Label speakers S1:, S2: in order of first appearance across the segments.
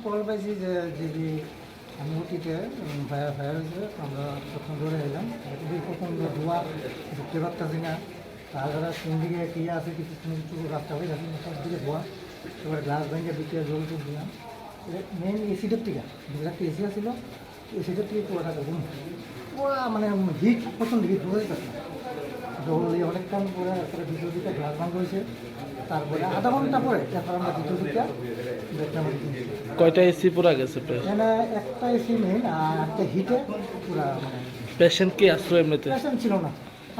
S1: Call পাইছি যে যদি আমি ওটিতে ফায়ার হয়েছে আমরা প্রথম ধরে এলাম প্রথম ধোয়া ঢুকতে পারতেছি না তাছাড়া কোন দিকে কী আছে কিছু কিছু রাস্তা হয়ে যাচ্ছে সব দিকে ধোয়া এবার গ্লাস ভেঙে বিক্রিয়া জল তুলছিলাম মেন এসিটার থেকে একটা এসি আছিল এসিটার থেকে পুরোটা ঘুম পুরো মানে হিট প্রচণ্ড হিট হয়ে যাচ্ছে জল দিয়ে অনেকক্ষণ পরে তারপরে দ্বিতীয় দিকে গ্লাস ভাঙ হয়েছে তারপরে আধা ঘন্টা পরে তারপর আমরা দ্বিতীয় দিকে দেখলাম
S2: কয়টা এসি পুরা গেছে প্রায়?
S1: এখানে একটা এসি মেন আর একটা হিটে পুরা মানে
S2: পেশেন্ট কি আসলো এমনিতে?
S1: পেশেন্ট ছিল না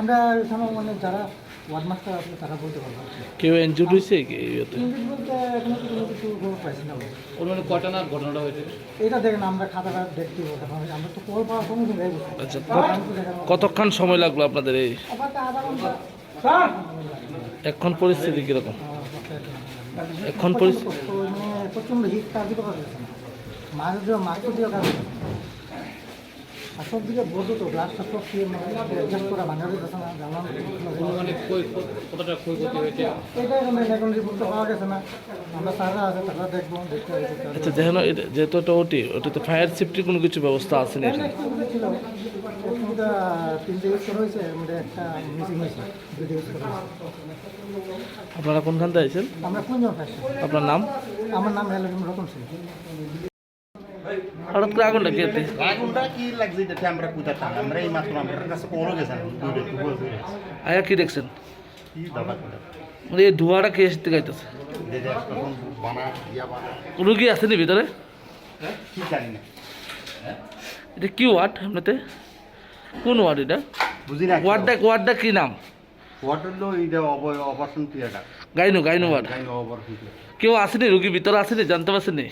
S1: আমরা এখানে মানে যারা ওয়ার্ড মাস্টার আছে তারা বলতে পারবো
S2: কেউ ইনজুর্ড হয়েছে কি ইয়েতে?
S1: ইংলিশ বলতে এখনো তো কোনো কিছু খবর পাইছি না
S3: ওর মানে কটা না ঘটনাটা হয়েছে?
S1: এটা দেখেন আমরা খাতাটা দেখতে পারবো আমরা তো কল পাওয়ার সঙ্গে সঙ্গে যাই বসে
S2: আচ্ছা, কতক্ষণ সময় লাগলো আপনাদের এই?
S1: আবার আধা ঘন্টা
S2: এখন পরিস্থিতি কিরকম? এখন পরিস্থিতি
S1: মানে প্রচণ্ড হিট কাজ করা যাচ্ছে না মাছ দিয়ে কাজ আর সব দিকে বলতো তো গ্লাসটা সব দিয়ে অ্যাডজাস্ট করা বানানো যাচ্ছে না জানলাম
S3: মানে কতটা ক্ষয়ক্ষতি হয়েছে?
S1: এটা এখন রিপোর্ট তো পাওয়া গেছে না আমরা স্যাররা আছে তারা দেখবো দেখতে
S2: আচ্ছা, যেহেতু এটা ওটাতে ফায়ার সেফটির কোনো কিছু ব্যবস্থা আছে না এখানে?
S1: ছিল তিনটে ইউজ করা হয়েছে এর মধ্যে একটা মিসিং হয়েছে দুটো ইউজ করা হয়েছে
S2: আপনারা কোনখান থেকে আছেন?
S1: আমরা কোনজন পাইছি
S2: আপনার নাম?
S1: আমার নাম রতন সিং।
S2: হঠাৎ করে আগুনটা খেতে
S4: আগুনটা কি লাগছে এটা আমরা কোথায় আমরা এই মাত্র আমার কাছে পড়ো গেছে
S2: আয়া কি দেখছেন?
S4: কি দাবা
S2: মানে এই ধোঁয়াটা কে এসে গাইতেছে?
S4: তখন বানা ইয়া বানা
S2: রুগী আসেনি ভিতরে?
S4: কি জানি না
S2: এটা কি ওয়ার্ড এমনিতে? কোন ওয়ার্ড এটা?
S4: বুঝি না
S2: ওয়ার্ডটা কি নাম?
S4: হোটেল লো এটা operation theatre
S2: gynae ward.
S4: Gynae operation theatre
S2: কেউ আসেনি? রুগী ভিতরে আসেনি? জানতে পারছেনি?